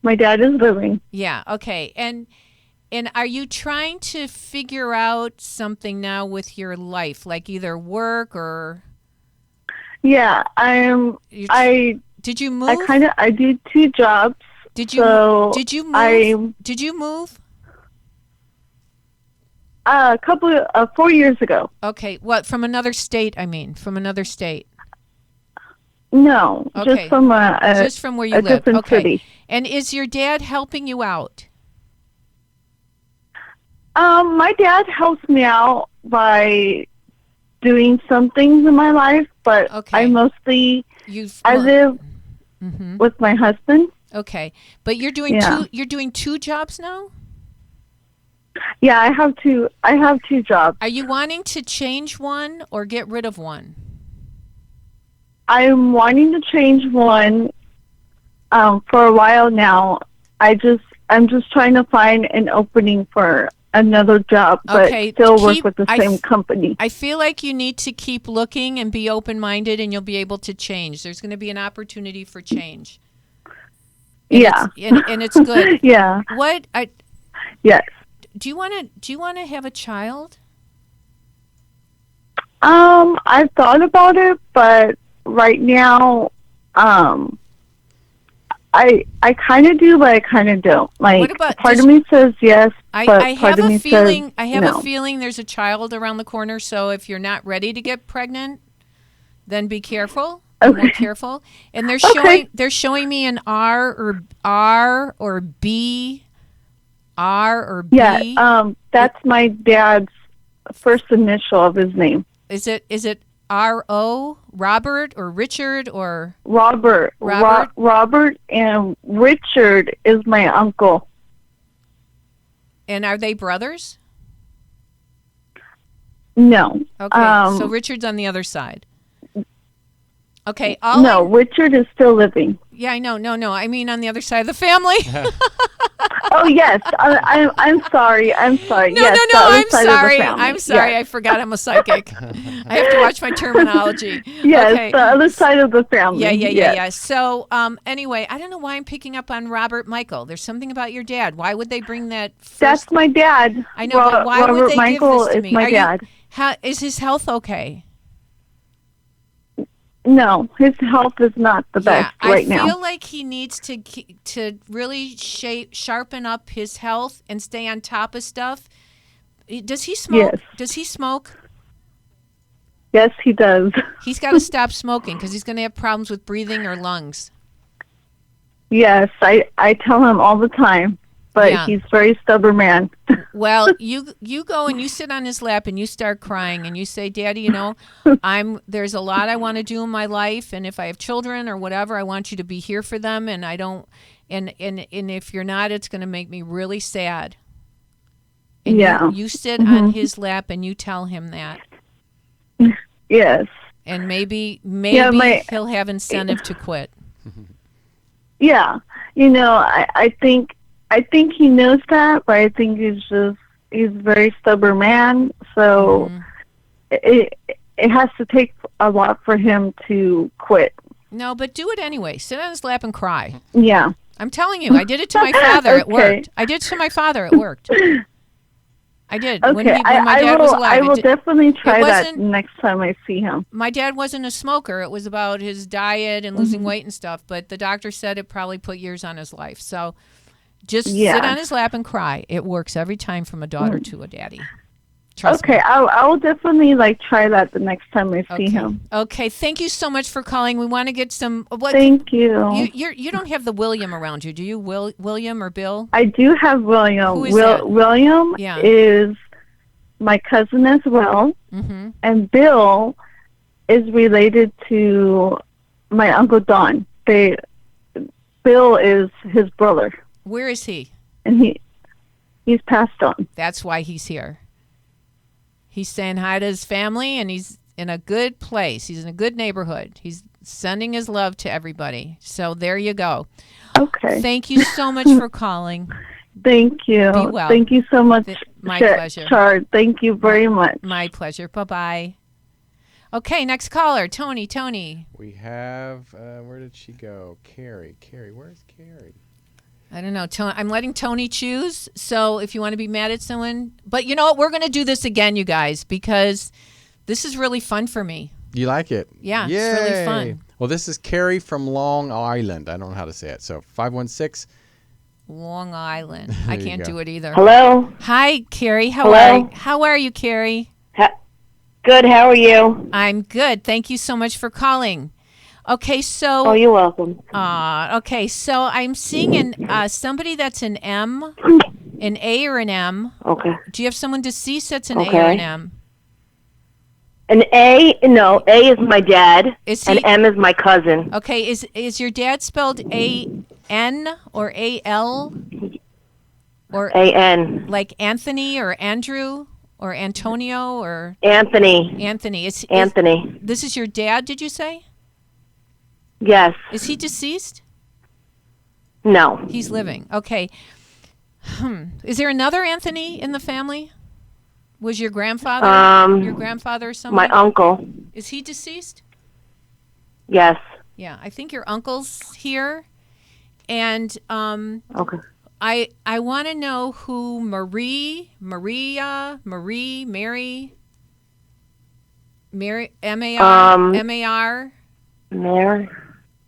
My dad is living. Yeah, okay. And are you trying to figure out something now with your life, like either work or? Yeah, Did you move? I do 2 jobs. Did you move? Did you move? A couple of 4 years ago. Okay, what, from another state? From another state. No, Okay. just from where you live. different Okay. city. And is your dad helping you out? My dad helps me out by doing some things in my life, but Okay. I mostly live with my husband. Okay, but you're doing You're doing 2 jobs now. Yeah, I have 2 jobs. Are you wanting to change one or get rid of one? I'm wanting to change one for a while now. I'm just trying to find an opening for another job, but still work with the same company. I feel like you need to keep looking and be open-minded, and you'll be able to change. There's going to be an opportunity for change. And and it's good. Yeah. Yes. Do you want to have a child? I've thought about it, but right now, I kind of do, but I kind of don't. Like, part of me says yes, but part of me says no. I have a feeling there's a child around the corner, so if you're not ready to get pregnant, then be careful. Be more careful. And they're showing me an R or B. Yeah, that's my dad's first initial of his name. Is it R.O. Robert or Richard or Robert? Robert and Richard is my uncle. And are they brothers? No. Okay, so Richard's on the other side. Okay. Richard is still living. Yeah, I know. No. I mean on the other side of the family. Oh yes, I'm sorry. I'm sorry. No, yes, no. I'm sorry. I'm sorry. Yes. I forgot I'm a psychic. I have to watch my terminology. Yes, okay. The other side of the family. Yeah. So anyway, I don't know why I'm picking up on Robert Michael. There's something about your dad. Why would they bring that first? That's my dad. I know, but why Robert would they Michael give this to is me? my dad. Is his health okay? No, his health is not the best right now. I feel like he needs to really sharpen up his health and stay on top of stuff. Does he smoke? Yes. Does he smoke? Yes, he does. He's got to stop smoking because he's going to have problems with breathing or lungs. Yes, I tell him all the time, but he's a very stubborn man. Well, you go and you sit on his lap and you start crying and you say, Daddy, there's a lot I want to do in my life, and if I have children or whatever, I want you to be here for them, and I don't, and if you're not, it's going to make me really sad. And you sit on his lap and you tell him that. Yes. And maybe he'll have incentive to quit. Yeah. I think he knows that, but I think he's a very stubborn man. So it has to take a lot for him to quit. No, but do it anyway. Sit on his lap and cry. Yeah. I'm telling you, I did it to my father. It worked. I did it to my father. It worked. I did. Okay. When my dad was alive. I will definitely try that next time I see him. My dad wasn't a smoker. It was about his diet and losing weight and stuff. But the doctor said it probably put years on his life. So just sit on his lap and cry. It works every time from a daughter to a daddy. Trust me. I will definitely try that the next time I see him. Okay, thank you so much for calling. We want to get some. Thank you. You don't have the William around you, do you? William or Bill? I do have William. Who is that? William is my cousin as well, and Bill is related to my Uncle Don. Bill is his brother. Where is he? And he's passed on. That's why he's here. He's saying hi to his family, and he's in a good place. He's in a good neighborhood. He's sending his love to everybody. So there you go. Okay. Thank you so much for calling. Thank you. Be well. Thank you so much, My pleasure. Char. Thank you very much. My pleasure. Bye-bye. Okay, next caller, Tony. Tony. We have, where did she go? Carrie. Where's Carrie? I don't know. I'm letting Tony choose. So if you want to be mad at someone. But you know what? We're going to do this again, you guys, because this is really fun for me. You like it? Yeah, Yay. it's really fun. Well, this is Carrie from Long Island. I don't know how to say it. So 516. Long Island. I you can't go. do it either. Hello. Hi, Carrie. Hello. How are you, Carrie? Good. How are you? I'm good. Thank you so much for calling. Okay, so. Oh, you're welcome. Okay, so I'm seeing somebody that's an M, an A or an M. Okay. Do you have someone deceased that's an A or Okay. an M? An A? No, A is my dad, Is and he- M is my cousin. Okay, is your dad spelled A-N or A-L? Or A-N. like Anthony or Andrew or Antonio or Anthony. Anthony? Anthony. This is your dad, did you say? Yes. Is he deceased? No. He's living. Okay. Is there another Anthony in the family? Was your grandfather or somebody? My uncle. Is he deceased? Yes. Yeah, I think your uncle's here. And Okay. I want to know who Mary, M-A-R.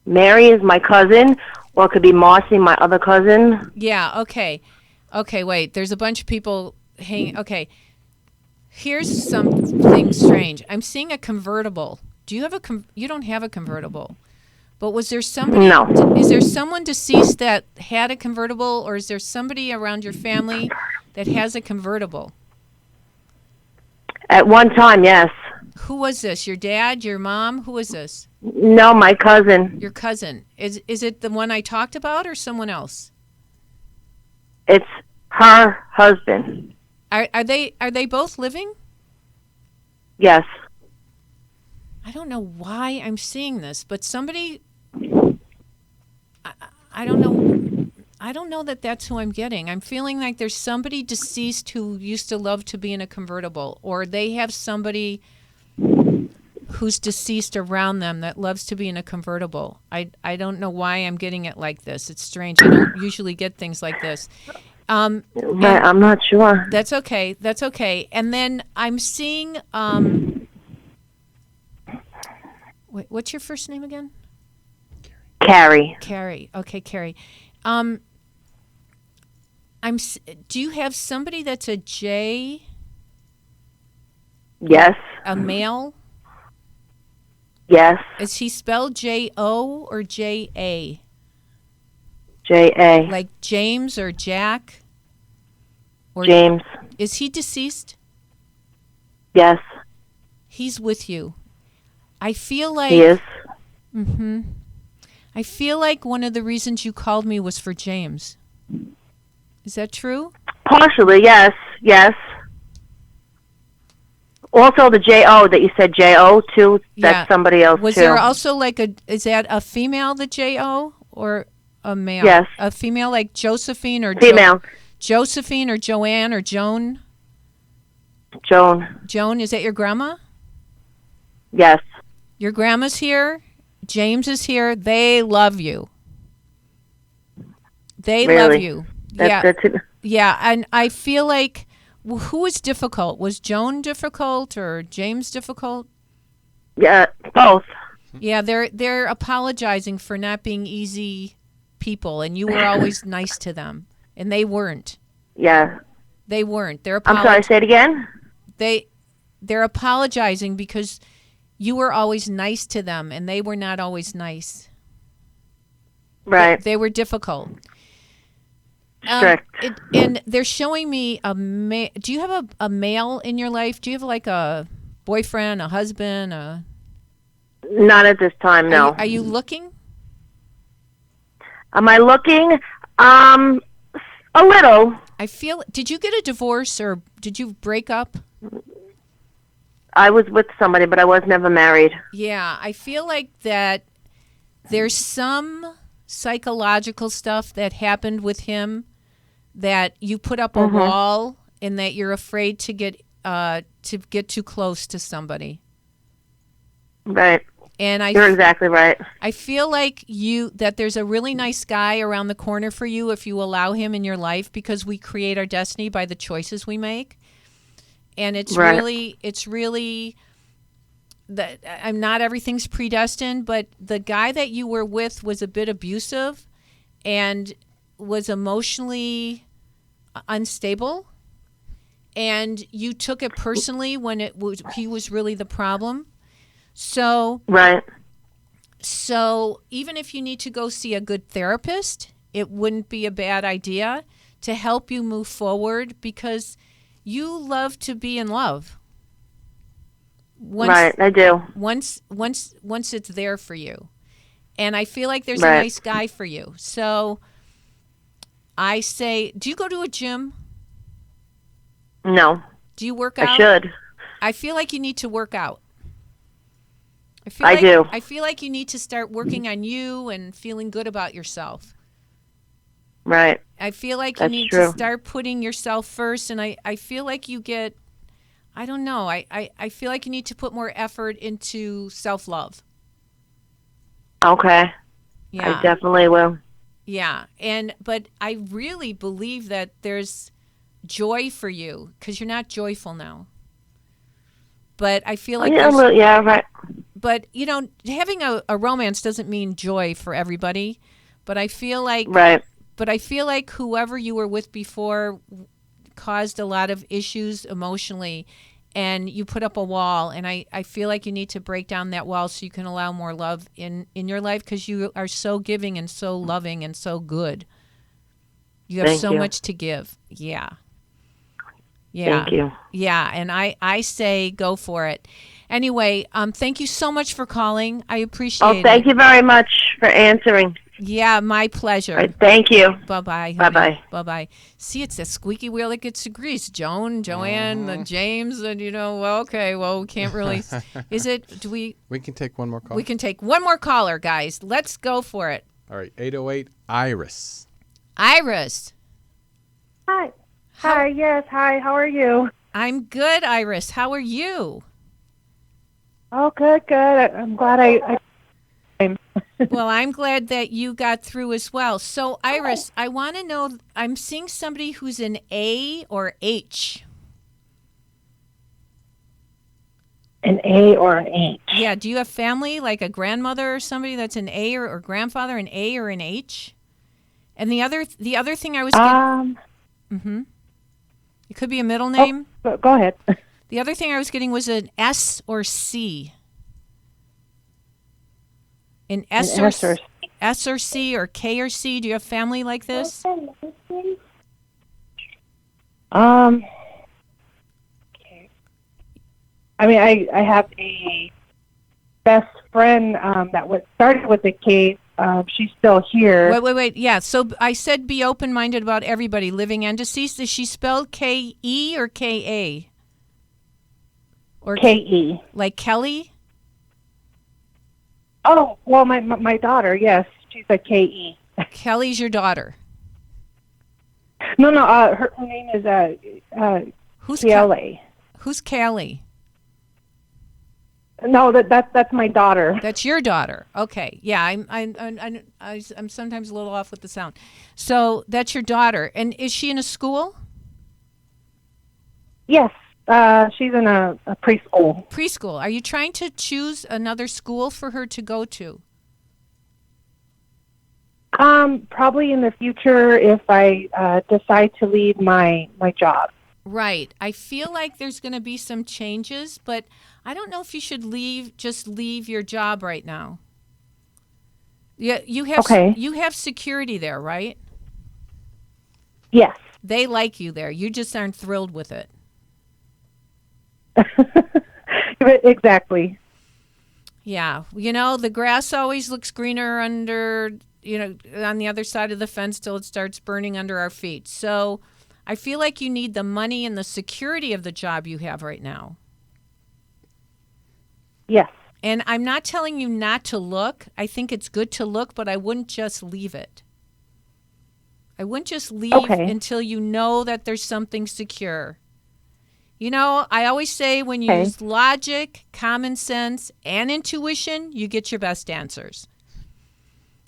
Mary is my cousin, or it could be Marcy, my other cousin. Yeah, okay. Okay, wait. There's a bunch of people hanging. Okay. Here's something strange. I'm seeing a convertible. Do you have you don't have a convertible. But was there somebody No. Is there someone deceased that had a convertible, or is there somebody around your family that has a convertible? At one time, yes. Who was this? Your dad, your mom? Who was this? No, my cousin. Your cousin. Is it the one I talked about or someone else? It's her husband. Are they both living? Yes. I don't know why I'm seeing this, but somebody I don't know that that's who I'm getting. I'm feeling like there's somebody deceased who used to love to be in a convertible, or they have somebody who's deceased around them that loves to be in a convertible. I don't know why I'm getting it like this. It's strange. I don't usually get things like this. I'm not sure. That's okay. That's okay. And then I'm seeing wait, what's your first name again? Carrie. Carrie. Okay, Carrie. Do you have somebody that's a J? Yes. A male? Yes. Is he spelled J-O or J-A? J-A. Like James or Jack? Or James. Is he deceased? Yes. He's with you. I feel like... He is. Mm-hmm. I feel like one of the reasons you called me was for James. Is that true? Partially, yes. Yes. Also, the J-O that you said J-O too, that's somebody else Was too. there also like is that a female, the J-O, or a male? Yes. A female like Josephine or Female. Josephine or Joanne or Joan? Joan. Joan, is that your grandma? Yes. Your grandma's here. James is here. They love you. They love Really? you. That's good to know. Yeah, and I feel like who was difficult? Was Joan difficult or James difficult? Yeah, both. Yeah, they're apologizing for not being easy people, and you were always nice to them, and they weren't. Yeah. They weren't. I'm sorry, say it again? They're apologizing because you were always nice to them, and they were not always nice. Right. They were difficult. Strict. And they're showing me do you have a male in your life? Do you have like a boyfriend, a husband? Not at this time, no. Are you looking? Am I looking? A little. I feel. Did you get a divorce or did you break up? I was with somebody, but I was never married. Yeah, I feel like that there's some psychological stuff that happened with him that you put up a wall and that you're afraid to get too close to somebody. Right. And You're exactly right. I feel like that there's a really nice guy around the corner for you if you allow him in your life, because we create our destiny by the choices we make. And it's really that I'm not everything's predestined, but the guy that you were with was a bit abusive and was emotionally unstable, and you took it personally when he was really the problem. So even if you need to go see a good therapist, it wouldn't be a bad idea to help you move forward, because you love to be in love. Right, I do. Once it's there for you. And I feel like there's a nice guy for you. So I say, do you go to a gym? No. Do you work out? I should. I feel like you need to work out. I do. I feel like you need to start working on you and feeling good about yourself. Right. I feel like you need to start putting yourself first, and I feel like you get, I don't know, I feel like you need to put more effort into self-love. Okay. Yeah. I definitely will. Yeah. But I really believe that there's joy for you, because you're not joyful now. But I feel like right. But, having a romance doesn't mean joy for everybody. But I feel like But I feel like whoever you were with before caused a lot of issues emotionally, and you put up a wall. And I feel like you need to break down that wall so you can allow more love in your life, because you are so giving and so loving and so good. You have so much to give. Yeah. Yeah. Thank you. Yeah, and I say go for it. Anyway, thank you so much for calling. I appreciate it. Oh, thank you very much for answering. Yeah, my pleasure. All right, thank you. Bye-bye. Bye-bye. Bye-bye. See, it's the squeaky wheel that gets the grease. Joanne, James, and we can't really. Is it, We can take one more call. We can take one more caller, guys. Let's go for it. All right, 808 Iris. Iris. Hi. Hi, yes, hi, how are you? I'm good, Iris. How are you? Oh, good. I'm glad I Well, I'm glad that you got through as well. So, Iris, I want to know, I'm seeing somebody who's an A or H. An A or an H? Yeah, do you have family, like a grandmother or somebody that's an A or grandfather, an A or an H? And the other thing I was getting... It could be a middle name. Oh, go ahead. The other thing I was getting was an S or C. An S or C or K or C. Do you have family like this? Okay. I mean, I have a best friend that started with a K. She's still here. Wait. Yeah, so I said be open-minded about everybody living and deceased. Is she spelled K-E or K-A? Or K-E. Like Kelly? Oh, well, my daughter, yes. She's a K-E. Kelly's your daughter? No, her name is Who's Kelly. Who's Kelly? No, that's my daughter. That's your daughter. Okay. Yeah, I'm sometimes a little off with the sound. So that's your daughter, and is she in a school? Yes, she's in a preschool. Preschool. Are you trying to choose another school for her to go to? Probably in the future if I decide to leave my job. Right. I feel like there's going to be some changes, but I don't know if you should just leave your job right now. Yeah, you have security there, right? Yes. They like you there. You just aren't thrilled with it. Exactly. Yeah. The grass always looks greener on the other side of the fence till it starts burning under our feet. So I feel like you need the money and the security of the job you have right now. Yes. And I'm not telling you not to look. I think it's good to look, but I wouldn't just leave it. I wouldn't just leave Okay. until you know that there's something secure. You know, I always say when you Okay. use logic, common sense, and intuition, you get your best answers.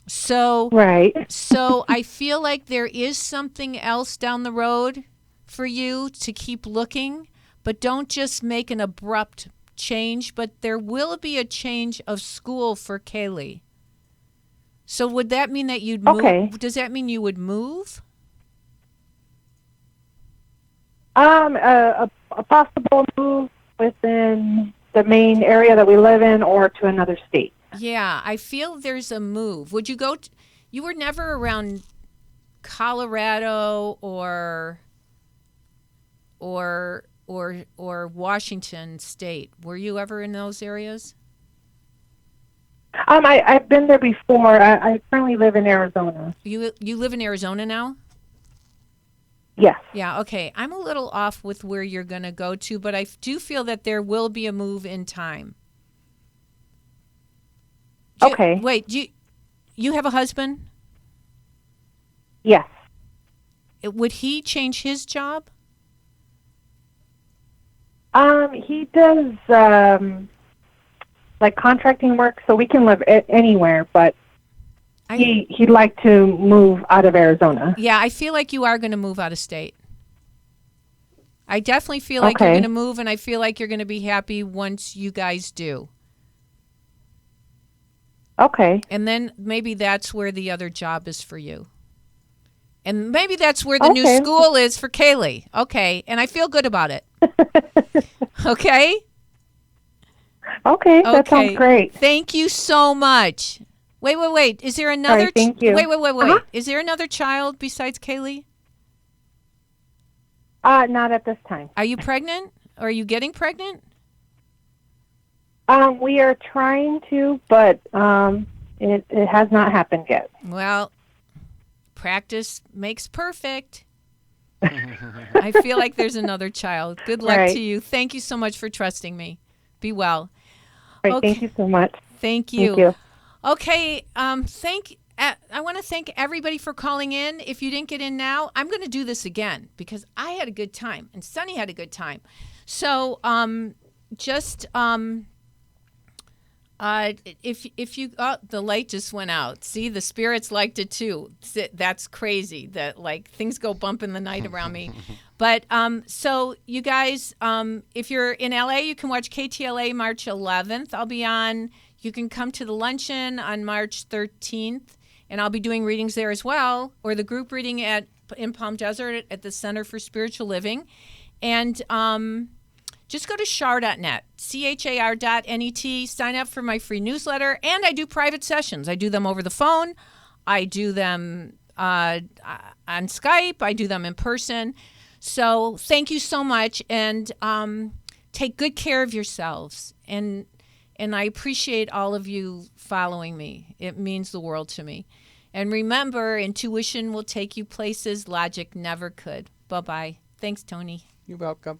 So, Right. so I feel like there is something else down the road for you to keep looking, but don't just make an abrupt change, but there will be a change of school for Kaylee. So would that mean that you'd move? Okay. Does that mean you would move? A possible move within the main area that we live in, or to another state. Yeah, I feel there's a move. Would you go? You were never around Colorado or Washington State. Were you ever in those areas? I've been there before. I currently live in Arizona. You live in Arizona now? Yes. Yeah, okay. I'm a little off with where you're going to go to, but I do feel that there will be a move in time. Okay. Wait, you have a husband? Yes. Would he change his job? He does like contracting work, so we can live anywhere, but he'd like to move out of Arizona. Yeah, I feel like you are going to move out of state. I definitely feel like you're Okay. going to move, and I feel like you're going to be happy once you guys do. Okay. And then maybe that's where the other job is for you. And maybe that's where the new Okay. school is for Kaylee. Okay, and I feel good about it. Okay? Okay, that sounds great. Thank you so much. Wait. Is there another? right, thank you. Wait. Uh-huh. Is there another child besides Kaylee? Not at this time. Are you pregnant? Or are you getting pregnant? We are trying to, but it has not happened yet. Well, practice makes perfect. I feel like there's another child. Good luck Right. to you. Thank you so much for trusting me. Be well. All right, Okay. thank you so much. Thank you. Thank you. Okay. I want to thank everybody for calling in. If you didn't get in now, I'm going to do this again because I had a good time and Sunny had a good time. So, if you the light just went out. See, the spirits liked it too. That's crazy that like things go bump in the night around me. But so you guys, if you're in LA, you can watch KTLA March 11th. I'll be on. You can come to the luncheon on March 13th, and I'll be doing readings there as well, or the group reading in Palm Desert at the Center for Spiritual Living, and just go to char.net, char.net, sign up for my free newsletter, and I do private sessions. I do them over the phone. I do them on Skype. I do them in person. So thank you so much, and take good care of yourselves. And I appreciate all of you following me. It means the world to me. And remember, intuition will take you places logic never could. Bye-bye. Thanks, Tony. You're welcome.